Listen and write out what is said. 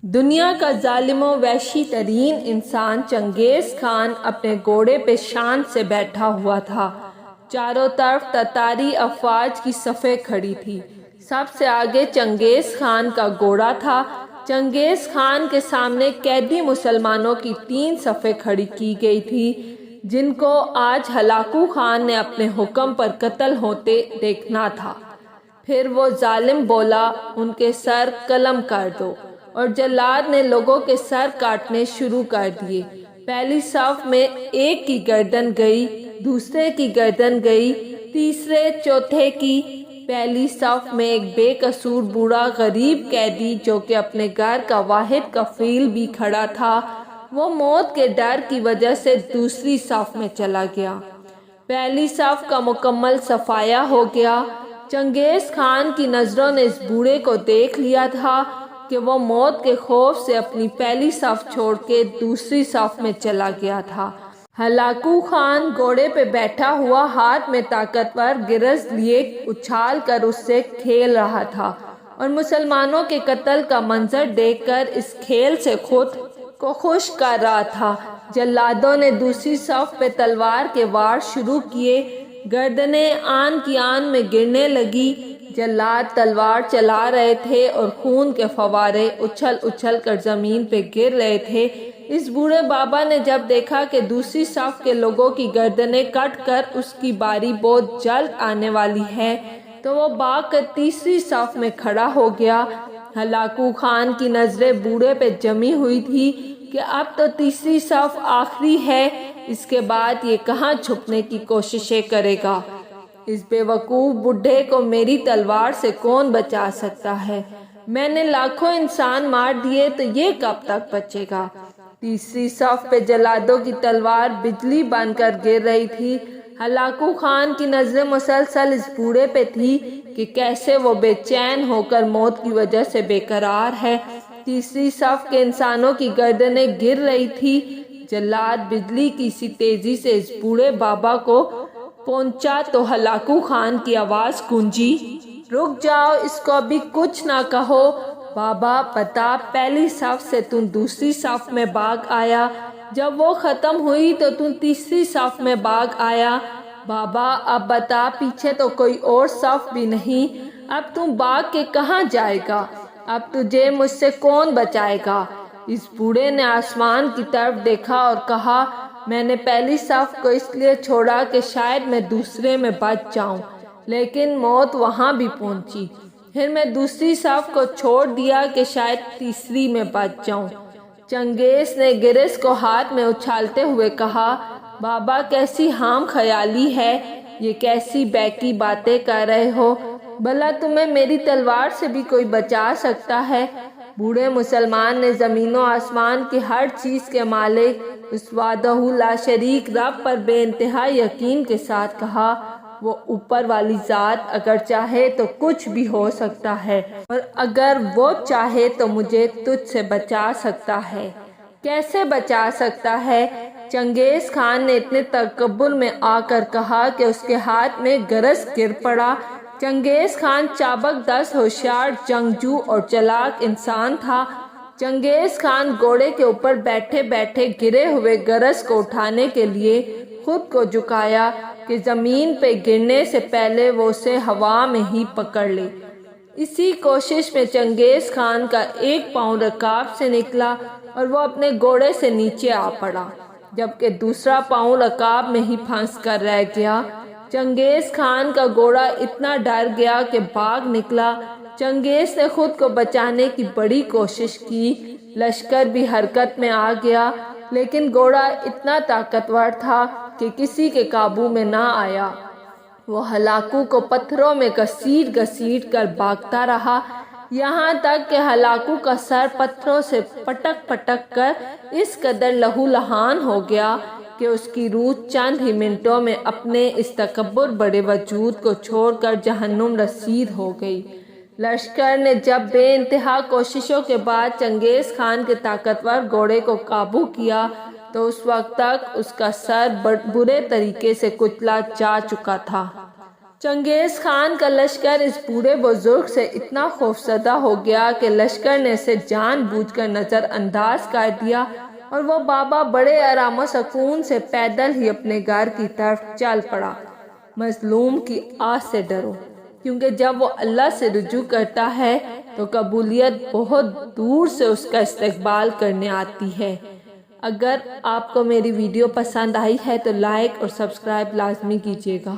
دنیا کا ظالم و وحشی ترین انسان چنگیز خان اپنے گھوڑے پہ شان سے بیٹھا ہوا تھا۔ چاروں طرف تتاری افواج کی صفیں کھڑی تھی۔ سب سے آگے چنگیز خان کا گھوڑا تھا۔ چنگیز خان کے سامنے قیدی مسلمانوں کی 3 صفیں کھڑی کی گئی تھی، جن کو آج ہلاکو خان نے اپنے حکم پر قتل ہوتے دیکھنا تھا۔ پھر وہ ظالم بولا، ان کے سر قلم کر دو، اور جلاد نے لوگوں کے سر کاٹنے شروع کر دیے۔ پہلی صف میں ایک کی گردن گئی، دوسرے کی گردن گئی، تیسرے چوتھے کی۔ پہلی صف میں ایک بے قصور بوڑھا غریب قیدی جو کہ اپنے گھر کا واحد کفیل بھی کھڑا تھا، وہ موت کے ڈر کی وجہ سے دوسری صف میں چلا گیا۔ پہلی صف کا مکمل صفایا ہو گیا۔ چنگیز خان کی نظروں نے اس بوڑھے کو دیکھ لیا تھا کہ وہ موت کے خوف سے اپنی پہلی صف چھوڑ کے دوسری صف میں چلا گیا تھا۔ ہلاکو خان گھوڑے پہ بیٹھا ہوا ہاتھ میں طاقتور گرز لیے اچھال کر اس سے کھیل رہا تھا، اور مسلمانوں کے قتل کا منظر دیکھ کر اس کھیل سے خود کو خوش کر رہا تھا۔ جلادوں نے دوسری صف پہ تلوار کے وار شروع کیے۔ گردنیں آن کی آن میں گرنے لگی۔ جلاد تلوار چلا رہے تھے اور خون کے فوارے اچھل اچھل کر زمین پہ گر رہے تھے۔ اس بوڑھے بابا نے جب دیکھا کہ دوسری صف کے لوگوں کی گردنیں کٹ کر اس کی باری بہت جلد آنے والی ہے، تو وہ بھاگ کر تیسری صف میں کھڑا ہو گیا۔ ہلاکو خان کی نظریں بوڑھے پہ جمی ہوئی تھی کہ اب تو تیسری صف آخری ہے، اس کے بعد یہ کہاں چھپنے کی کوششیں کرے گا؟ اس بے وقوف بڈھے کو میری تلوار سے کون بچا سکتا ہے؟ میں نے لاکھوں انسان مار دیے تو یہ کب تک بچے گا؟ تیسری صف پہ جلادوں کی تلوار بجلی بن کر گر رہی تھی۔ ہلاکو خان کی نظریں مسلسل اس بوڑھے پہ تھی کہ کیسے وہ بے چین ہو کر موت کی وجہ سے بے قرار ہے۔ تیسری صف کے انسانوں کی گردنیں گر رہی تھی۔ جلاد بجلی کی سی تیزی سے اس بوڑھے بابا کو پہنچا تو ہلاکو خان کی آواز گونجی، رک جاؤ، اس کو ابھی کچھ نہ کہو۔ بابا بتا، پہلی صف سے تم دوسری صف میں بھاگ آیا، جب وہ ختم ہوئی تو تم تیسری صف میں بھاگ آیا۔ بابا اب بتا، پیچھے تو کوئی اور صف بھی نہیں، اب تم بھاگ کے کہاں جائے گا؟ اب تجھے مجھ سے کون بچائے گا؟ اس بوڑھے نے آسمان کی طرف دیکھا اور کہا، میں نے پہلی صف کو اس لیے چھوڑا کہ شاید میں دوسرے میں بچ جاؤں، لیکن موت وہاں بھی پہنچی۔ پھر میں دوسری صف کو چھوڑ دیا کہ شاید تیسری میں بچ جاؤں۔ چنگیز نے گرز کو ہاتھ میں اچھالتے ہوئے کہا، بابا کیسی ہام خیالی ہے، یہ کیسی بیکی باتیں کر رہے ہو؟ بھلا تمہیں میری تلوار سے بھی کوئی بچا سکتا ہے؟ بوڑھے مسلمان نے زمین و آسمان کی ہر چیز کے مالک اس وحدہ لا شریک رب پر بے انتہا یقین کے ساتھ کہا، وہ اوپر والی ذات اگر چاہے تو کچھ بھی ہو سکتا ہے، اور اگر وہ چاہے تو مجھے تجھ سے بچا سکتا ہے۔ کیسے بچا سکتا ہے؟ چنگیز خان نے اتنے تکبر میں آ کر کہا کہ اس کے ہاتھ میں گرز گر پڑا۔ چنگیز خان چابک دست، ہوشیار جنگجو اور چلاک انسان تھا۔ چنگیز خان گھوڑے کے اوپر بیٹھے بیٹھے گرے ہوئے گرز کو اٹھانے کے لیے خود کو جھکایا کہ زمین پہ گرنے سے پہلے وہ اسے ہوا میں ہی پکڑ لے۔ اسی کوشش میں چنگیز خان کا ایک پاؤں رکاب سے نکلا اور وہ اپنے گھوڑے سے نیچے آ پڑا، جبکہ دوسرا پاؤں رکاب میں ہی پھنس کر رہ گیا۔ چنگیز خان کا گھوڑا اتنا ڈر گیا کہ بھاگ نکلا۔ چنگیز نے خود کو بچانے کی بڑی کوشش کی، لشکر بھی حرکت میں آ گیا، لیکن گھوڑا اتنا طاقتور تھا کہ کسی کے قابو میں نہ آیا۔ وہ ہلاکو کو پتھروں میں گھسیٹ گھسیٹ کر بھاگتا رہا، یہاں تک کہ ہلاکو کا سر پتھروں سے پٹک پٹک کر اس قدر لہو لہان ہو گیا کہ اس کی روح چند ہی منٹوں میں اپنے اس تکبر بڑے وجود کو چھوڑ کر جہنم رسید ہو گئی۔ لشکر نے جب بے انتہا کوششوں کے بعد چنگیز خان کے طاقتور گھوڑے کو قابو کیا تو اس وقت تک اس کا سر برے طریقے سے کچلا جا چکا تھا۔ چنگیز خان کا لشکر اس بوڑھے بزرگ سے اتنا خوفزدہ ہو گیا کہ لشکر نے اسے جان بوجھ کر نظر انداز کر دیا اور وہ بابا بڑے آرام و سکون سے پیدل ہی اپنے گھر کی طرف چل پڑا۔ مظلوم کی آس سے ڈرو، کیونکہ جب وہ اللہ سے رجوع کرتا ہے تو قبولیت بہت دور سے اس کا استقبال کرنے آتی ہے۔ اگر آپ کو میری ویڈیو پسند آئی ہے تو لائک اور سبسکرائب لازمی کیجیے گا۔